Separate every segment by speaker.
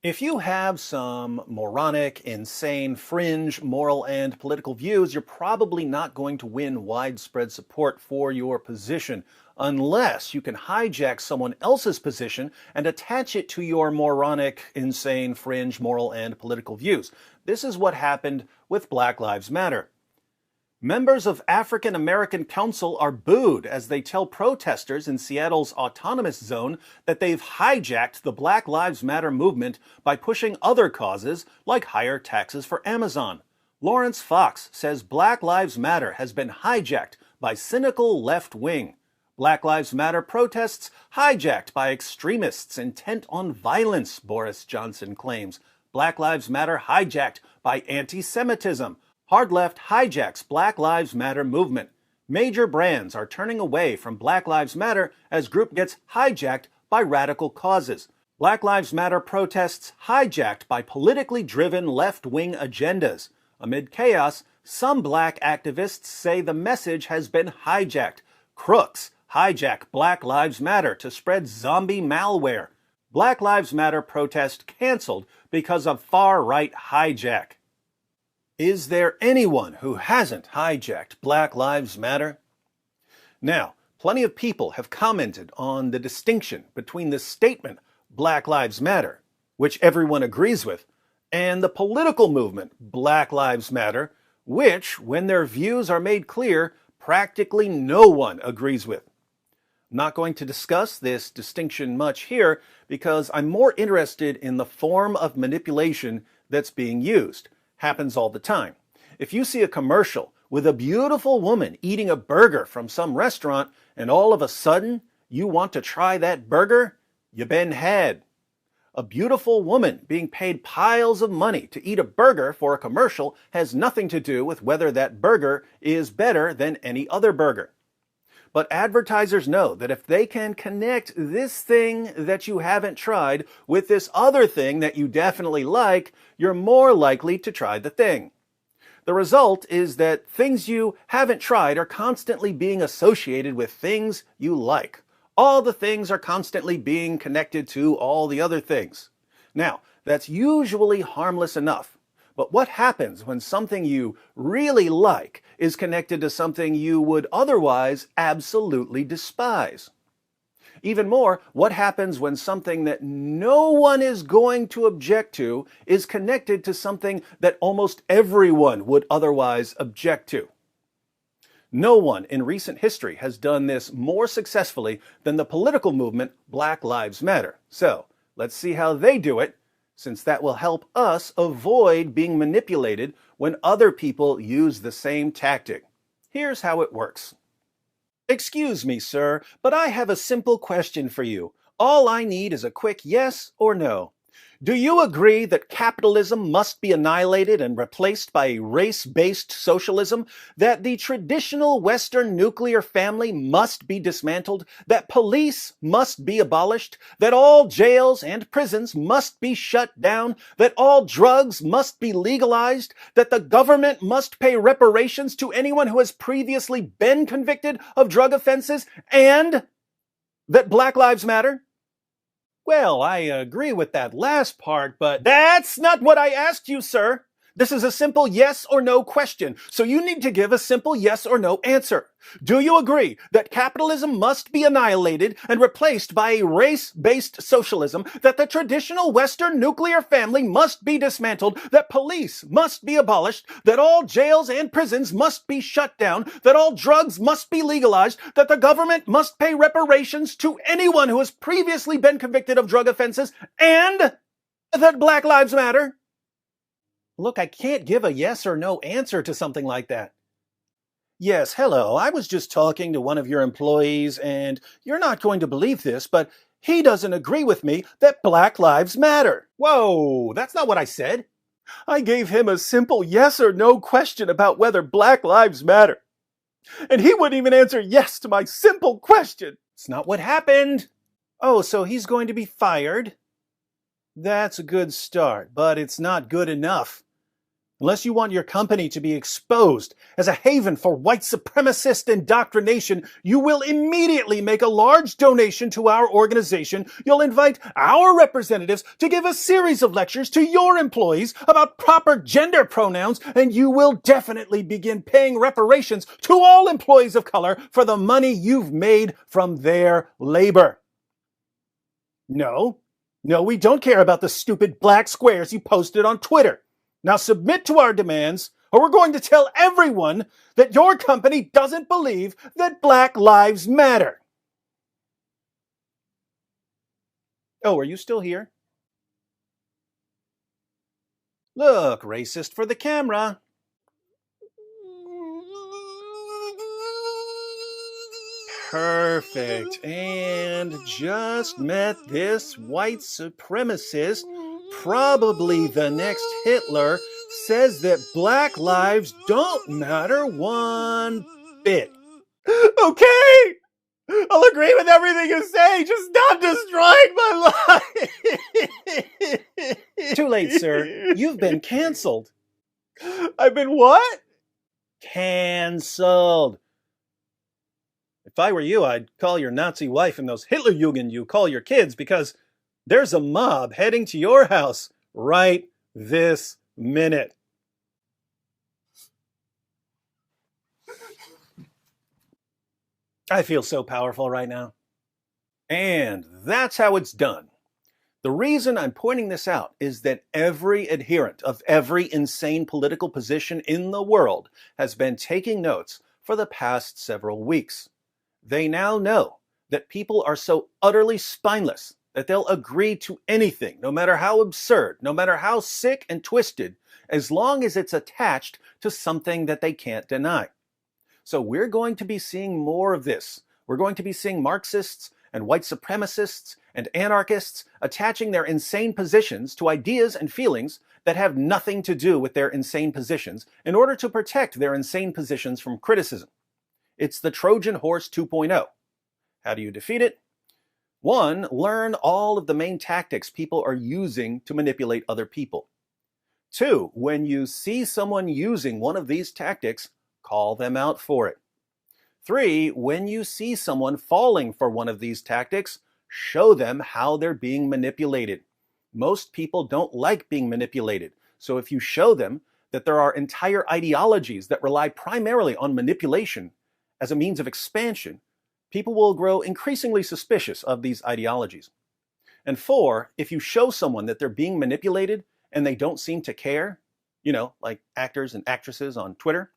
Speaker 1: If you have some moronic, insane, fringe, moral, and political views, you're probably not going to win widespread support for your position unless you can hijack someone else's position and attach it to your moronic, insane, fringe, moral, and political views. This is what happened with Black Lives Matter. Members of African American Council are booed as they tell protesters in Seattle's autonomous zone that they've hijacked the Black Lives Matter movement by pushing other causes like higher taxes for Amazon. Lawrence Fox says Black Lives Matter has been hijacked by cynical left wing. Black Lives Matter protests hijacked by extremists intent on violence, Boris Johnson claims. Black Lives Matter hijacked by anti-Semitism. Hard left hijacks Black Lives Matter movement. Major brands are turning away from Black Lives Matter as group gets hijacked by radical causes. Black Lives Matter protests hijacked by politically driven left-wing agendas. Amid chaos, some black activists say the message has been hijacked. Crooks hijack Black Lives Matter to spread zombie malware. Black Lives Matter protest canceled because of far-right hijack. Is there anyone who hasn't hijacked Black Lives Matter? Now, plenty of people have commented on the distinction between the statement Black Lives Matter, which everyone agrees with, and the political movement Black Lives Matter, which, when their views are made clear, practically no one agrees with. I'm not going to discuss this distinction much here because I'm more interested in the form of manipulation that's being used. Happens all the time. If you see a commercial with a beautiful woman eating a burger from some restaurant and all of a sudden you want to try that burger, you been had. A beautiful woman being paid piles of money to eat a burger for a commercial has nothing to do with whether that burger is better than any other burger. But advertisers know that if they can connect this thing that you haven't tried with this other thing that you definitely like, you're more likely to try the thing. The result is that things you haven't tried are constantly being associated with things you like. All the things are constantly being connected to all the other things. Now, that's usually harmless enough. But what happens when something you really like is connected to something you would otherwise absolutely despise? Even more, what happens when something that no one is going to object to is connected to something that almost everyone would otherwise object to? No one in recent history has done this more successfully than the political movement Black Lives Matter. So, let's see how they do it, since that will help us avoid being manipulated when other people use the same tactic. Here's how it works. Excuse me, sir, but I have a simple question for you. All I need is a quick yes or no. Do you agree that capitalism must be annihilated and replaced by a race-based socialism? That the traditional Western nuclear family must be dismantled? That police must be abolished? That all jails and prisons must be shut down? That all drugs must be legalized? That the government must pay reparations to anyone who has previously been convicted of drug offenses? And that Black Lives Matter? Well, I agree with that last part, but that's not what I asked you, sir. This is a simple yes or no question, so you need to give a simple yes or no answer. Do you agree that capitalism must be annihilated and replaced by a race-based socialism, that the traditional Western nuclear family must be dismantled, that police must be abolished, that all jails and prisons must be shut down, that all drugs must be legalized, that the government must pay reparations to anyone who has previously been convicted of drug offenses, and that Black Lives Matter? Look, I can't give a yes or no answer to something like that. Yes, hello, I was just talking to one of your employees, and you're not going to believe this, but he doesn't agree with me that Black Lives Matter. Whoa, that's not what I said. I gave him a simple yes or no question about whether Black Lives Matter. And he wouldn't even answer yes to my simple question. It's not what happened. Oh, so he's going to be fired? That's a good start, but it's not good enough. Unless you want your company to be exposed as a haven for white supremacist indoctrination, you will immediately make a large donation to our organization. You'll invite our representatives to give a series of lectures to your employees about proper gender pronouns, and you will definitely begin paying reparations to all employees of color for the money you've made from their labor. No, we don't care about the stupid black squares you posted on Twitter. Now submit to our demands, or we're going to tell everyone that your company doesn't believe that Black Lives Matter. Oh, are you still here? Look, racist for the camera. Perfect. And just met this white supremacist, probably the next Hitler, says that black lives don't matter one bit. Okay, I'll agree with everything you say. Just stop destroying my life. Too late, sir. You've been canceled. I've been what? Canceled. If I were you, I'd call your Nazi wife and those Hitlerjugend you call your kids, because there's a mob heading to your house right this minute. I feel so powerful right now. And that's how it's done. The reason I'm pointing this out is that every adherent of every insane political position in the world has been taking notes for the past several weeks. They now know that people are so utterly spineless that they'll agree to anything, no matter how absurd, no matter how sick and twisted, as long as it's attached to something that they can't deny. So we're going to be seeing more of this. We're going to be seeing Marxists and white supremacists and anarchists attaching their insane positions to ideas and feelings that have nothing to do with their insane positions in order to protect their insane positions from criticism. It's the Trojan Horse 2.0. How do you defeat it? 1, learn all of the main tactics people are using to manipulate other people. 2, when you see someone using one of these tactics, call them out for it. 3, when you see someone falling for one of these tactics, show them how they're being manipulated. Most people don't like being manipulated, so if you show them that there are entire ideologies that rely primarily on manipulation as a means of expansion, people will grow increasingly suspicious of these ideologies. And 4, if you show someone that they're being manipulated and they don't seem to care, like actors and actresses on Twitter,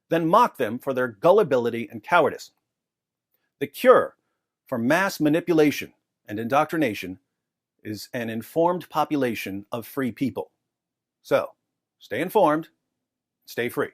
Speaker 1: then mock them for their gullibility and cowardice. The cure for mass manipulation and indoctrination is an informed population of free people. So, stay informed, stay free.